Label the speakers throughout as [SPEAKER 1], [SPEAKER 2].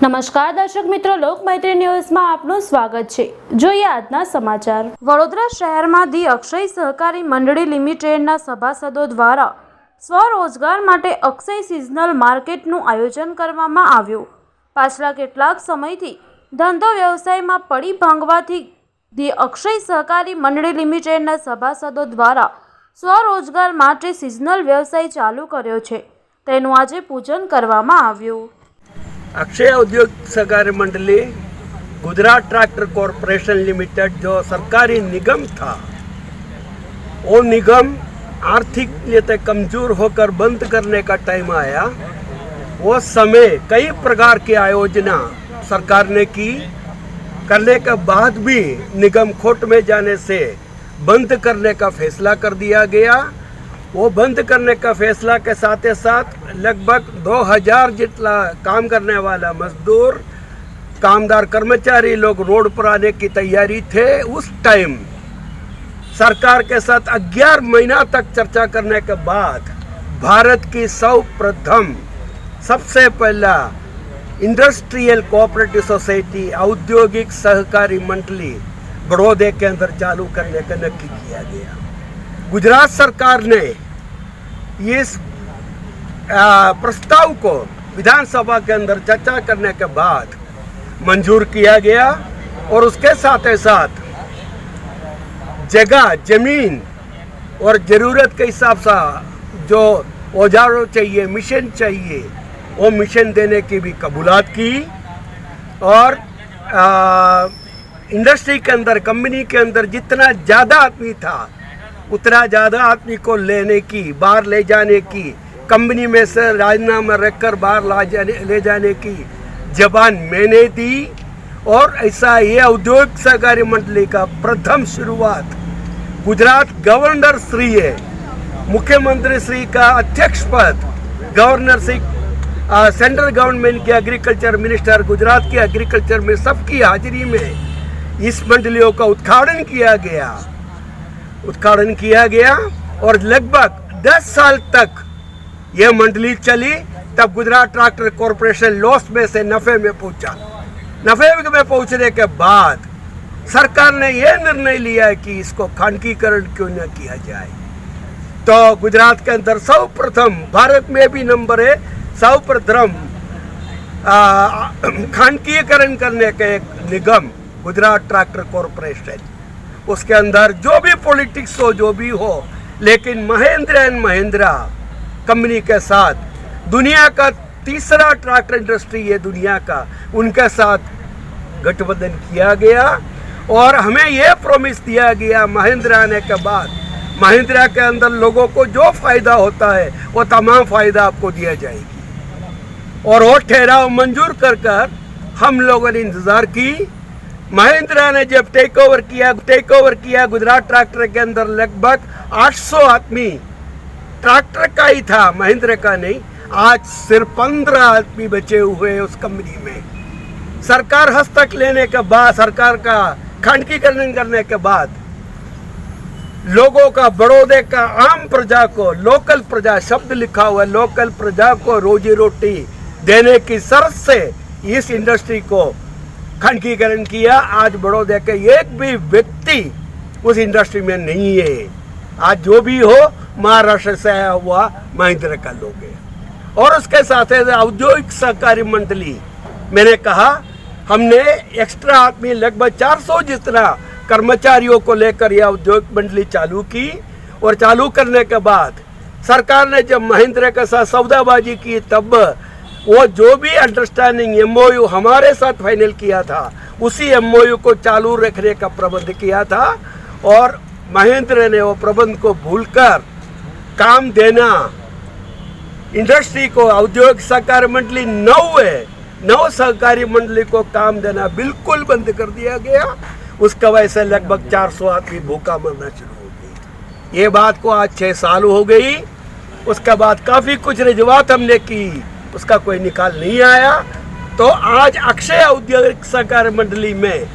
[SPEAKER 1] નમસ્કાર દર્શક મિત્રો, લોકમૈત્રી ન્યૂઝમાં આપનું સ્વાગત છે। જોઈએ આજના સમાચાર। વડોદરા શહેરમાં ધી અક્ષય સહકારી મંડળી લિમિટેડના સભાસદો દ્વારા સ્વરોજગાર માટે અક્ષય સિઝનલ માર્કેટનું આયોજન કરવામાં આવ્યું। પાછલા કેટલાક સમયથી ધંધો વ્યવસાયમાં પડી ભાંગવાથી ધી અક્ષય સહકારી મંડળી લિમિટેડના સભાસદો દ્વારા સ્વરોજગાર માટે સિઝનલ વ્યવસાય ચાલુ કર્યો છે, તેનું આજે પૂજન કરવામાં આવ્યું।
[SPEAKER 2] अक्षय औद्योगिक सहकारी मंडली गुजरात ट्रैक्टर कॉरपोरेशन लिमिटेड जो सरकारी निगम था, वो निगम आर्थिक लिए कमजोर होकर बंद करने का टाइम आया। वो समय कई प्रकार की आयोजना सरकार ने की, करने के बाद भी निगम खोट में जाने से बंद करने का फैसला कर दिया गया। वो बंद करने का फैसला के साथ ही साथ लगभग 2000 जितना काम करने वाला मजदूर, कामदार, कर्मचारी लोग रोड पर आने की तैयारी थे। उस टाइम सरकार के साथ 11 महीना तक चर्चा करने के बाद भारत की सर्वप्रथम सबसे पहला इंडस्ट्रियल कोऑपरेटिव सोसाइटी औद्योगिक सहकारी मंडली बड़ौदे के अंदर चालू करने का नक्की किया गया। गुजरात सरकार ने इस प्रस्ताव को विधानसभा के अंदर चर्चा करने के बाद मंजूर किया गया और उसके साथ ही साथ जगह, जमीन और ज़रूरत के हिसाब से जो औजारों चाहिए, मिशन चाहिए, वो मिशन देने की भी कबूलात की। और इंडस्ट्री के अंदर, कंपनी के अंदर जितना ज़्यादा आदमी था उतना ज़्यादा आदमी को लेने की, बाहर ले जाने की, कंपनी में से राजीनामा रखकर बाहर ले जाने की जबान मैंने दी। और ऐसा ये औद्योगिक सहकारी मंडली का प्रथम शुरुआत गुजरात गवर्नर श्री है, मुख्यमंत्री श्री का अध्यक्ष पद, गवर्नर श्री, सेंट्रल गवर्नमेंट के एग्रीकल्चर मिनिस्टर, गुजरात के एग्रीकल्चर में सबकी हाजिरी में इस मंडलियों का उद्घाटन किया गया और लगभग 10 साल तक यह मंडली चली। तब गुजरात ट्रैक्टर कॉरपोरेशन लॉस में से नफे में पहुंचा। नफे में पहुंचने के बाद सरकार ने यह निर्णय लिया कि इसको खानगीकरण क्यों न किया जाए। तो गुजरात के अंदर सर्वप्रथम, भारत में भी नंबर है, सर्वप्रथम खानगीकरण करने का एक निगम गुजरात ट्रैक्टर कॉरपोरेशन। उसके अंदर जो भी पॉलिटिक्स हो, जो भी हो, लेकिन महिंद्रा एंड महिंद्रा कंपनी के साथ, दुनिया का तीसरा ट्रैक्टर इंडस्ट्री है दुनिया का, उनके साथ गठबंधन किया गया। और हमें यह प्रॉमिस दिया गया महिंद्रा आने के बाद, महिंद्रा के अंदर लोगों को जो फायदा होता है वो तमाम फायदा आपको दिया जाएगी। और वो ठहराव मंजूर कर हम लोगों ने इंतजार की। महिंद्रा ने जब टेक ओवर किया गुजरात ट्रैक्टर के अंदर लगभग 800 आदमी ट्रैक्टर का ही था, महिंद्रा का नहीं। आज सिर्फ 15 आदमी बचे हुए उस कंपनी में। सरकार हस्तक लेने के बाद, सरकार का खानगीकरण करने के बाद लोगों का, बड़ौदे का आम प्रजा को, लोकल प्रजा शब्द लिखा हुआ, लोकल प्रजा को रोजी रोटी देने की शर्त से इस इंडस्ट्री को खानगीकरण किया। आज बड़ौदे के एक भी व्यक्ति उस इंडस्ट्री में नहीं है। आज जो भी हो महाराष्ट्र से आया हुआ महिंद्रा का लोग है। और उसके साथ औद्योगिक सहकारी मंडली, मैंने कहा हमने एक्स्ट्रा आदमी लगभग 400 जितना कर्मचारियों को लेकर यह औद्योगिक मंडली चालू की। और चालू करने के बाद सरकार ने जब महिंद्रा के साथ सौदाबाजी की, तब वो जो भी अंडरस्टैंडिंग MOU हमारे साथ फाइनल किया था, उसी MOU को चालू रखने का प्रबंध किया था। और महिंद्रा ने वो प्रबंध को भूलकर काम देना, इंडस्ट्री को, औद्योगिक सहकारी मंडली 9 सहकारी मंडली को काम देना बिल्कुल बंद कर दिया गया। उसका वजह से लगभग 400 आदमी भूखा मरना शुरू हो गई। ये बात को आज 6 साल हो गई। उसके बाद काफ़ी कुछ रजूआत हमने की, उसका कोई निकाल नहीं आया। तो आज अक्षय औद्योगिक सहकारी मंडली में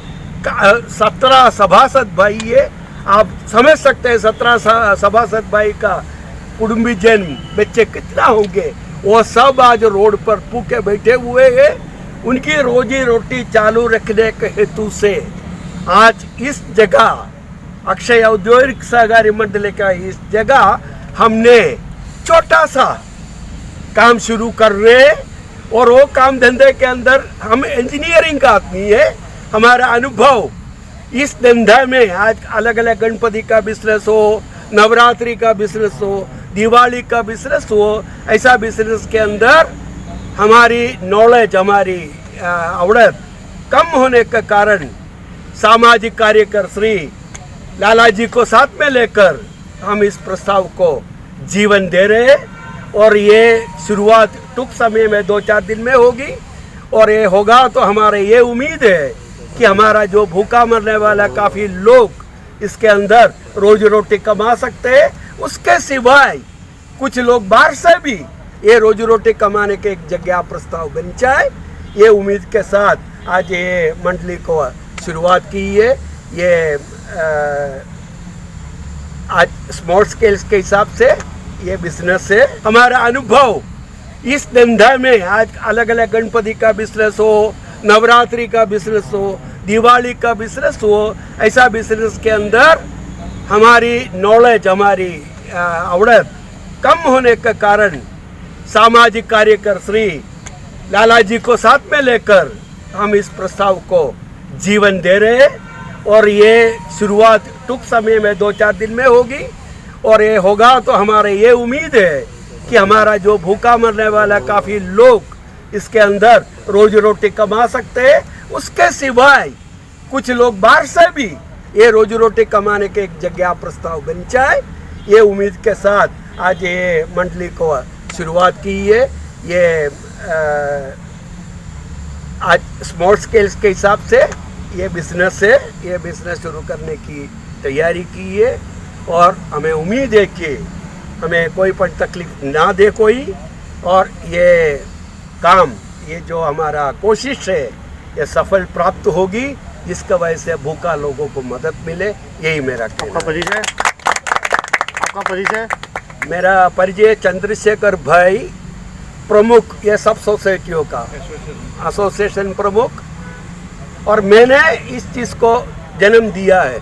[SPEAKER 2] 17 सभासद भाई है। आप समझ सकते हैं 17 सभासद भाई का कुटुंबीजन, बच्चे कितना होंगे। वो सब आज रोड पर भूखे बैठे हुए हैं। उनकी रोजी रोटी चालू रखने के हेतु से आज इस जगह अक्षय औद्योगिक सहकारी मंडल का इस जगह हमने छोटा सा काम शुरू कर रहे हैं। और वो काम धंधे के अंदर हम इंजीनियरिंग का आदमी है, हमारा अनुभव इस धंधे में आज अलग अलग गणपति का बिजनेस हो, नवरात्रि का बिजनेस हो, दिवाली का बिजनेस हो, ऐसा बिजनेस के अंदर हमारी नॉलेज, हमारी आवड़त कम होने के कारण सामाजिक कार्यकर श्री लाला जी को साथ में लेकर हम इस प्रस्ताव को जीवन दे रहे हैं। और ये शुरुआत टूक समय में 2-4 दिन में होगी। और ये होगा तो हमारे ये उम्मीद है कि हमारा जो भूखा मरने वाला काफ़ी लोग इसके अंदर रोजी रोटी कमा सकते हैं। उसके सिवाय कुछ लोग बाहर से भी ये रोजी रोटी कमाने के एक जगह प्रस्ताव बन जाए, ये उम्मीद के साथ आज ये मंडली को शुरुआत की है। ये आज स्मॉल स्केल्स के हिसाब से ये बिजनेस है। हमारा अनुभव इस धंधे में आज अलग अलग गणपति का बिजनेस हो, नवरात्रि का बिजनेस हो, दिवाली का बिजनेस हो, ऐसा बिजनेस के अंदर हमारी नॉलेज, हमारी आवड़त कम होने के कारण सामाजिक कार्यकर श्री लाला जी को साथ में लेकर हम इस प्रस्ताव को जीवन दे रहे हैं। और ये शुरुआत टूक समय में 2-4 दिन में होगी। और ये होगा तो हमारे ये उम्मीद है कि हमारा जो भूखा मरने वाला काफ़ी लोग इसके अंदर रोजी रोटी कमा सकते हैं। उसके सिवाय कुछ लोग बाहर से भी ये रोजी रोटी कमाने के एक जगह प्रस्ताव बन जाए, ये उम्मीद के साथ आज ये मंडली को शुरुआत की है। ये आज स्मॉल स्केल्स के हिसाब से ये बिजनेस है, ये बिजनेस शुरू करने की तैयारी की है। और हमें उम्मीद है कि हमें कोई पण तकलीफ ना दे कोई। और ये काम, ये जो हमारा कोशिश है, ये सफल प्राप्त होगी, जिसका वजह से भूखा लोगों को मदद मिले। यही मेरा कहना है।
[SPEAKER 3] आपका परिचय?
[SPEAKER 2] मेरा परिचय चंद्रशेखर भाई, प्रमुख ये सब सोसाइटियों का एसोसिएशन प्रमुख। और मैंने इस चीज़ को जन्म दिया है।